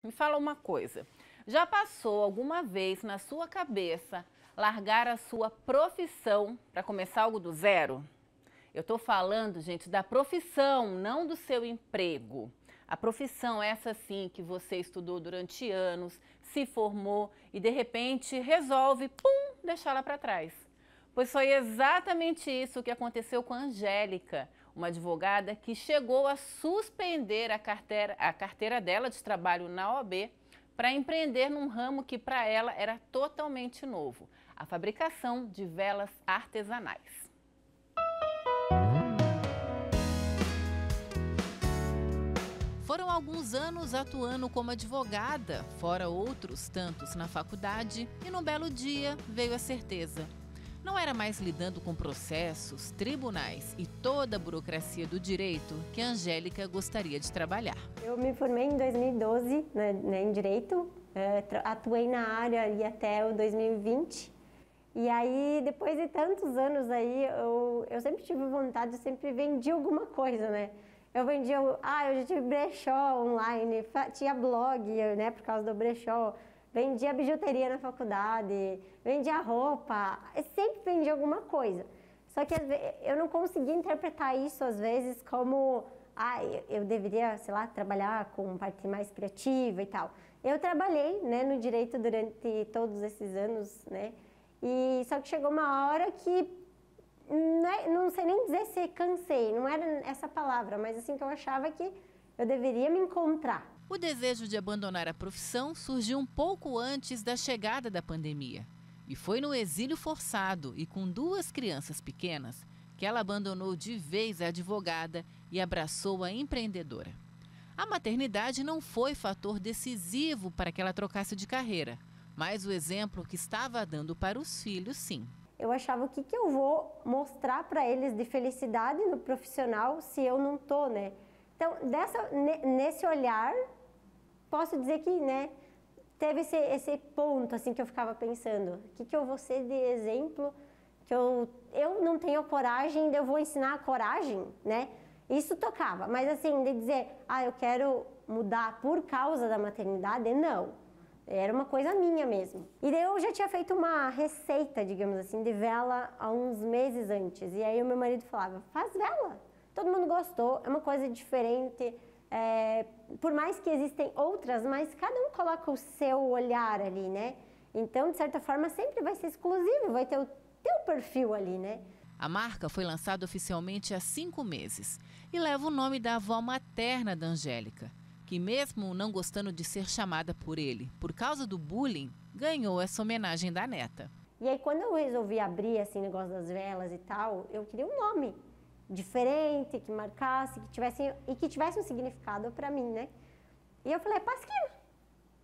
Me fala uma coisa, já passou alguma vez na sua cabeça largar a sua profissão para começar algo do zero? Eu estou falando, gente, da profissão, não do seu emprego. A profissão é essa sim que você estudou durante anos, se formou e de repente resolve, pum, deixá-la para trás. Pois foi exatamente isso que aconteceu com a Angélica, uma advogada que chegou a suspender a carteira dela de trabalho na OAB para empreender num ramo que para ela era totalmente novo, a fabricação de velas artesanais. Foram alguns anos atuando como advogada, fora outros tantos na faculdade, e num belo dia veio a certeza. Não era mais lidando com processos, tribunais e toda a burocracia do direito que a Angélica gostaria de trabalhar. Eu me formei em 2012 em Direito, atuei na área e até o 2020. E aí, depois de tantos anos aí, eu sempre tive vontade, eu sempre vendi alguma coisa, né? Eu vendia, eu já tive brechó online, tinha blog, né, por causa do brechó. Vendia bijuteria na faculdade, vendia roupa, eu sempre vendia alguma coisa. Só que eu não conseguia interpretar isso às vezes como, eu deveria, sei lá, trabalhar com parte mais criativa e tal. Eu trabalhei, né, no direito durante todos esses anos, né, e só que chegou uma hora que, não sei nem dizer se cansei, não era essa palavra, mas assim que eu achava que eu deveria me encontrar. O desejo de abandonar a profissão surgiu um pouco antes da chegada da pandemia. E foi no exílio forçado e com 2 crianças pequenas que ela abandonou de vez a advogada e abraçou a empreendedora. A maternidade não foi fator decisivo para que ela trocasse de carreira, mas o exemplo que estava dando para os filhos, sim. Eu achava o que eu vou mostrar para eles de felicidade no profissional se eu não tô, né? Então, nesse olhar, posso dizer que, né, teve esse ponto assim que eu ficava pensando, o que eu vou ser de exemplo, que eu não tenho coragem, eu vou ensinar a coragem, né? Isso tocava, mas assim, de dizer, eu quero mudar por causa da maternidade, não. Era uma coisa minha mesmo. E daí eu já tinha feito uma receita, digamos assim, de vela há uns meses antes. E aí o meu marido falava, faz vela. Todo mundo gostou, é uma coisa diferente, por mais que existem outras, mas cada um coloca o seu olhar ali, né? Então, de certa forma, sempre vai ser exclusivo, vai ter o teu perfil ali, né? A marca foi lançada oficialmente há 5 meses e leva o nome da avó materna da Angélica, que mesmo não gostando de ser chamada por ele, por causa do bullying, ganhou essa homenagem da neta. E aí, quando eu resolvi abrir esse negócio das velas e tal, eu queria um nome diferente, que marcasse, que tivesse um significado para mim, né? E eu falei, Pasquina.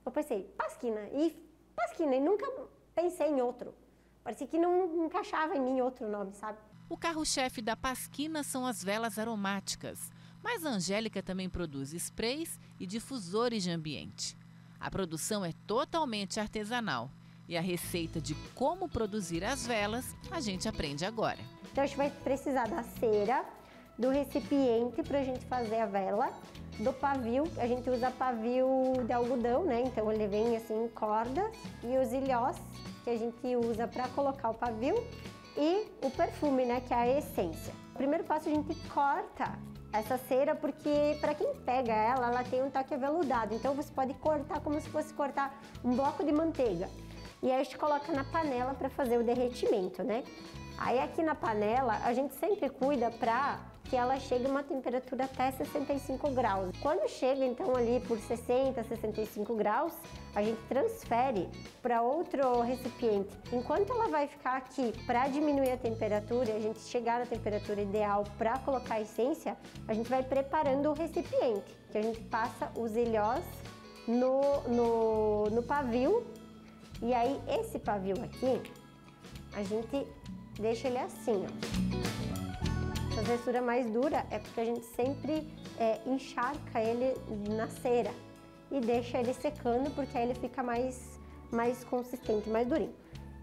Eu pensei, Pasquina, e nunca pensei em outro. Parecia que não encaixava em mim outro nome, sabe? O carro-chefe da Pasquina são as velas aromáticas, mas a Angélica também produz sprays e difusores de ambiente. A produção é totalmente artesanal e a receita de como produzir as velas a gente aprende agora. Então a gente vai precisar da cera, do recipiente para a gente fazer a vela, do pavio, a gente usa pavio de algodão, né? Então ele vem assim em cordas, e os ilhós que a gente usa para colocar o pavio e o perfume, né? Que é a essência. O primeiro passo a gente corta essa cera porque para quem pega ela tem um toque aveludado, então você pode cortar como se fosse cortar um bloco de manteiga. E aí a gente coloca na panela para fazer o derretimento, né? Aí aqui na panela a gente sempre cuida para que ela chegue a uma temperatura até 65 graus. Quando chega então ali por 60, 65 graus, a gente transfere para outro recipiente. Enquanto ela vai ficar aqui para diminuir a temperatura e a gente chegar na temperatura ideal para colocar a essência, a gente vai preparando o recipiente, que a gente passa os ilhós no pavio. E aí esse pavio aqui, a gente deixa ele assim, ó. Essa textura mais dura é porque a gente sempre encharca ele na cera e deixa ele secando, porque aí ele fica mais consistente, mais durinho.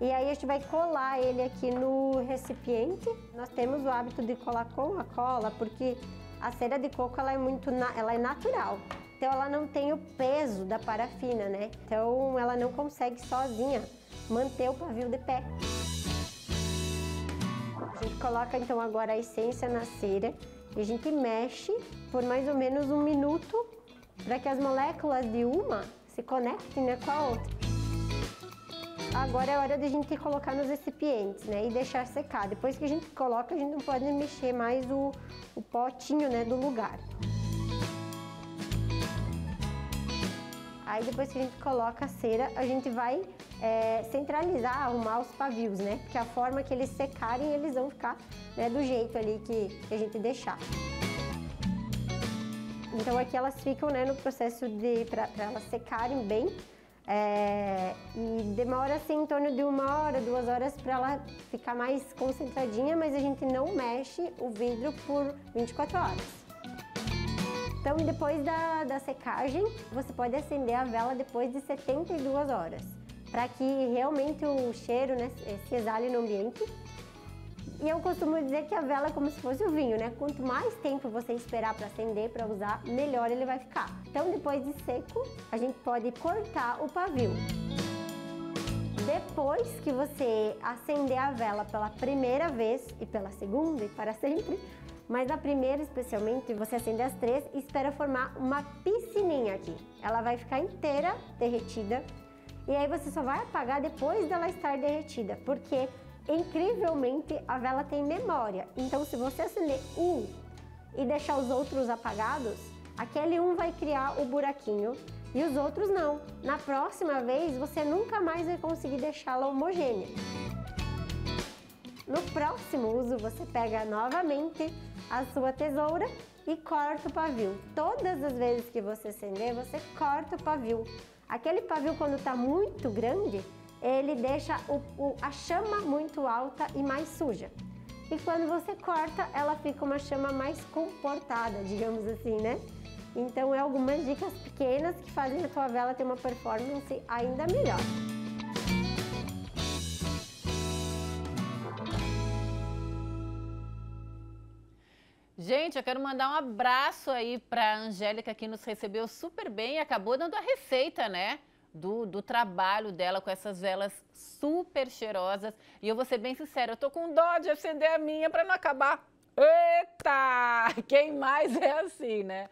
E aí a gente vai colar ele aqui no recipiente. Nós temos o hábito de colar com a cola, porque a cera de coco ela é natural. então ela não tem o peso da parafina, né? Então ela não consegue sozinha manter o pavio de pé. A gente coloca então agora a essência na cera e a gente mexe por mais ou menos 1 minuto para que as moléculas de uma se conectem, né, com a outra. Agora é hora de a gente colocar nos recipientes, né, e deixar secar. Depois que a gente coloca, a gente não pode mexer mais o potinho, né, do lugar. Aí depois que a gente coloca a cera, a gente vai centralizar, arrumar os pavios, né? Porque a forma que eles secarem, eles vão ficar, né, do jeito ali que a gente deixar. Então aqui elas ficam, né, no processo para elas secarem bem. E demora assim em torno de 1 hora, 2 horas para ela ficar mais concentradinha, mas a gente não mexe o vidro por 24 horas. Então, depois da secagem, você pode acender a vela depois de 72 horas, para que realmente o cheiro, né, se exale no ambiente. E eu costumo dizer que a vela é como se fosse o vinho, né? Quanto mais tempo você esperar para acender, para usar, melhor ele vai ficar. Então, depois de seco, a gente pode cortar o pavio. Depois que você acender a vela pela primeira vez, e pela segunda e para sempre, mas na primeira, especialmente, você acende as 3 e espera formar uma piscininha aqui. Ela vai ficar inteira derretida e aí você só vai apagar depois dela estar derretida, porque, incrivelmente, a vela tem memória. Então, se você acender um e deixar os outros apagados, aquele um vai criar o buraquinho e os outros não. Na próxima vez, você nunca mais vai conseguir deixá-la homogênea. No próximo uso, você pega novamente a sua tesoura e corta o pavio. Todas as vezes que você acender, você corta o pavio. Aquele pavio, quando está muito grande, ele deixa a chama muito alta e mais suja. E quando você corta, ela fica uma chama mais comportada, digamos assim, né? Então, é algumas dicas pequenas que fazem a tua vela ter uma performance ainda melhor. Gente, eu quero mandar um abraço aí para a Angélica, que nos recebeu super bem e acabou dando a receita, né? Do trabalho dela com essas velas super cheirosas. E eu vou ser bem sincera, eu tô com dó de acender a minha para não acabar. Eita! Quem mais é assim, né?